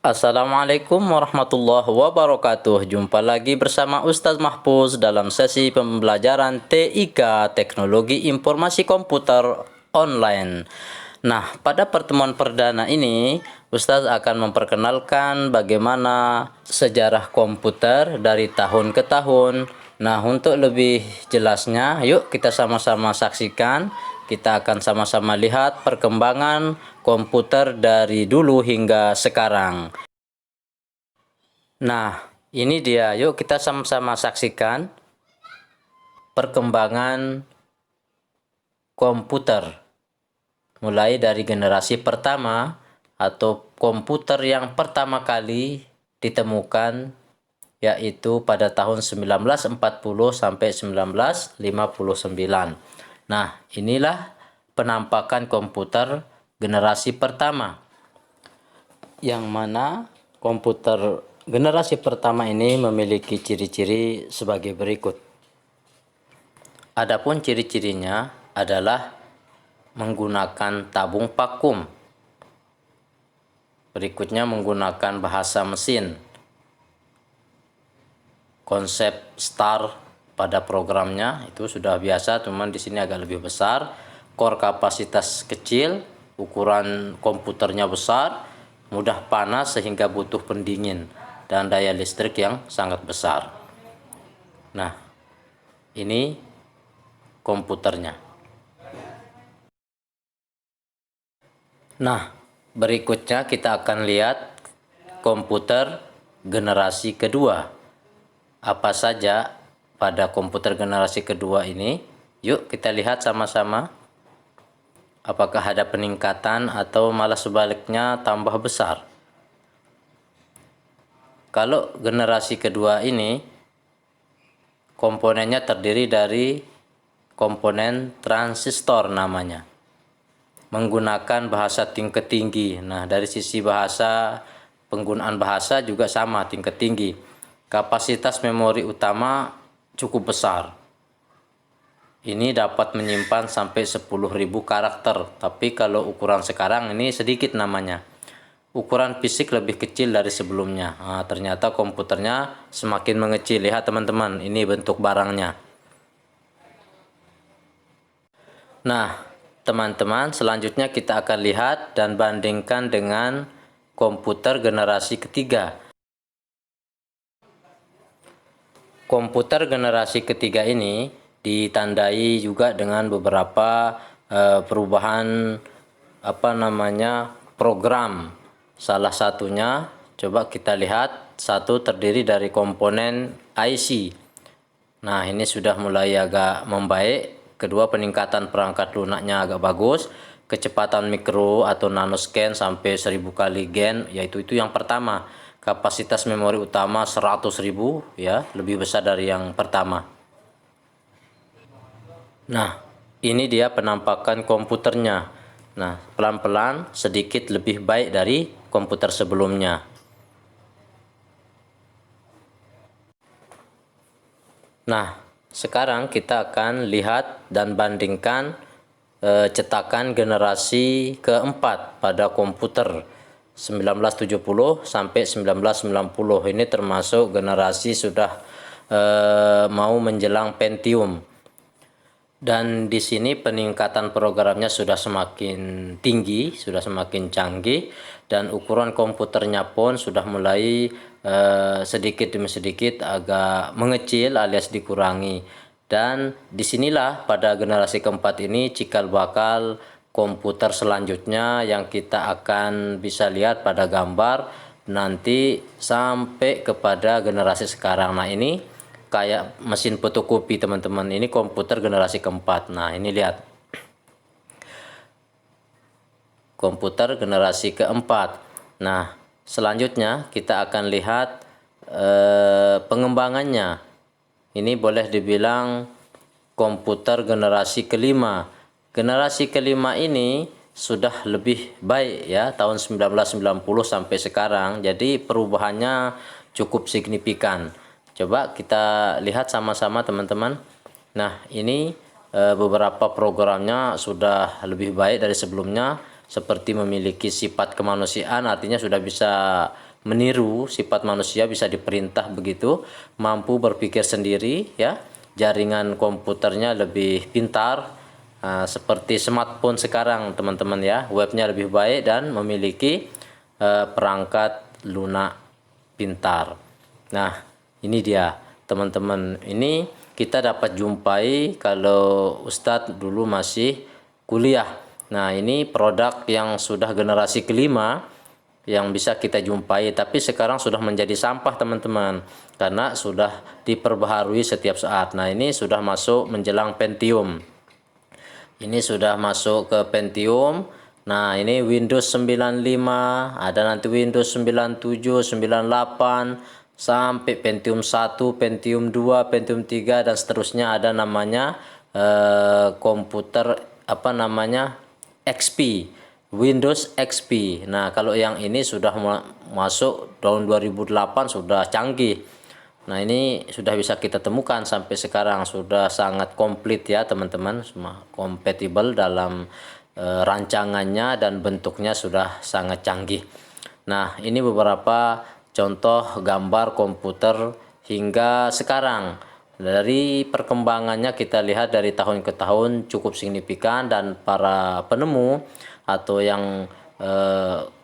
Assalamualaikum warahmatullahi wabarakatuh. Jumpa lagi bersama Ustadz Mahfuz dalam sesi pembelajaran TIK Teknologi Informasi Komputer Online. Nah, pada pertemuan perdana ini, Ustadz akan memperkenalkan bagaimana sejarah komputer dari tahun ke tahun. Nah, untuk lebih jelasnya, yuk kita sama-sama saksikan. Kita akan sama-sama lihat perkembangan komputer dari dulu hingga sekarang. Nah, ini dia. Yuk kita sama-sama saksikan perkembangan komputer. Mulai dari generasi pertama atau komputer yang pertama kali ditemukan, yaitu pada tahun 1940 sampai 1959. Nah, inilah penampakan komputer generasi pertama, yang mana komputer generasi pertama ini memiliki ciri-ciri sebagai berikut. Adapun ciri-cirinya adalah menggunakan tabung vakum. Berikutnya menggunakan bahasa mesin. Konsep STAR pada programnya itu sudah biasa, cuman di sini agak lebih besar. Core kapasitas kecil, ukuran komputernya besar, mudah panas sehingga butuh pendingin, dan daya listrik yang sangat besar. Nah, ini komputernya. Nah, berikutnya kita akan lihat komputer generasi kedua. Apa saja pada komputer generasi kedua ini? Yuk kita lihat sama-sama. Apakah ada peningkatan atau malah sebaliknya tambah besar? Kalau generasi kedua ini, komponennya terdiri dari komponen transistor namanya. Menggunakan bahasa tingkat tinggi. Nah, dari sisi bahasa, penggunaan bahasa juga sama, tingkat tinggi. Kapasitas memori utama cukup besar. Ini dapat menyimpan sampai 10.000 karakter, tapi kalau ukuran sekarang ini sedikit namanya. Ukuran fisik lebih kecil dari sebelumnya. Nah, ternyata komputernya semakin mengecil. Lihat teman-teman, ini bentuk barangnya. Nah, teman-teman, selanjutnya kita akan lihat dan bandingkan dengan komputer generasi ketiga. Komputer generasi ketiga ini ditandai juga dengan beberapa perubahan program. Salah satunya coba kita lihat, satu terdiri dari komponen IC. Nah, ini sudah mulai agak membaik. Kedua, peningkatan perangkat lunaknya agak bagus. Kecepatan mikro atau nanoscan sampai 1000 kali gen, yaitu itu yang pertama. Kapasitas memori utama 100.000, ya, lebih besar dari yang pertama. Nah, ini dia penampakan komputernya. Nah, pelan-pelan sedikit lebih baik dari komputer sebelumnya. Nah, sekarang kita akan lihat dan bandingkan cetakan generasi keempat pada komputer 1970 sampai 1990. Ini termasuk generasi sudah mau menjelang Pentium. Dan di sini peningkatan programnya sudah semakin tinggi, sudah semakin canggih, dan ukuran komputernya pun sudah mulai sedikit demi sedikit agak mengecil alias dikurangi. Dan disinilah pada generasi keempat ini cikal bakal komputer selanjutnya yang kita akan bisa lihat pada gambar nanti sampai kepada generasi sekarang. Nah, ini kayak mesin fotokopi teman-teman, ini komputer generasi keempat. Nah, ini lihat komputer generasi keempat. Nah, selanjutnya kita akan lihat pengembangannya. Ini boleh dibilang komputer generasi kelima. Generasi kelima ini sudah lebih baik ya, tahun 1990 sampai sekarang. Jadi perubahannya cukup signifikan. Coba kita lihat sama-sama teman-teman. Nah, ini beberapa programnya sudah lebih baik dari sebelumnya, seperti memiliki sifat kemanusiaan, artinya sudah bisa meniru sifat manusia, bisa diperintah begitu, mampu berpikir sendiri ya. Jaringan komputernya lebih pintar, seperti smartphone sekarang teman-teman ya. Webnya lebih baik dan memiliki perangkat lunak pintar. Nah, ini dia teman-teman. Ini kita dapat jumpai kalau Ustadz dulu masih kuliah. Nah, ini produk yang sudah generasi kelima yang bisa kita jumpai, tapi sekarang sudah menjadi sampah teman-teman, karena sudah diperbaharui setiap saat. Nah, ini sudah masuk menjelang Pentium. Ini sudah masuk ke Pentium. Nah, ini Windows 95, ada nanti Windows 97, 98, sampai Pentium 1, Pentium 2, Pentium 3 dan seterusnya. Ada namanya komputer apa namanya? XP, Windows XP. Nah, kalau yang ini sudah masuk tahun 2008, sudah canggih. Nah, ini sudah bisa kita temukan sampai sekarang, sudah sangat komplit ya teman-teman, semua kompatibel dalam rancangannya dan bentuknya sudah sangat canggih. Nah, ini beberapa contoh gambar komputer hingga sekarang. Dari perkembangannya kita lihat dari tahun ke tahun cukup signifikan, dan para penemu atau yang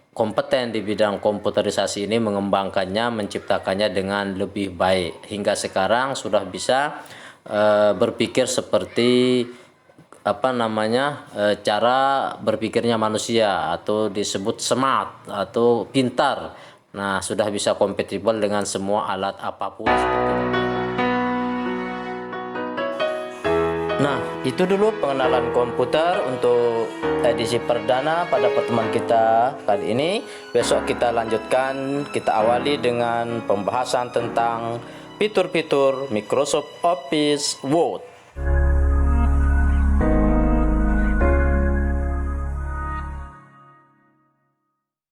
kompeten di bidang komputerisasi ini mengembangkannya, menciptakannya dengan lebih baik. Hingga sekarang sudah bisa berpikir seperti apa namanya, cara berpikirnya manusia, atau disebut smart atau pintar. Nah, sudah bisa kompatibel dengan semua alat apapun. Nah, itu dulu pengenalan komputer untuk edisi perdana pada pertemuan kita kali ini. Besok kita lanjutkan, kita awali dengan pembahasan tentang fitur-fitur Microsoft Office Word.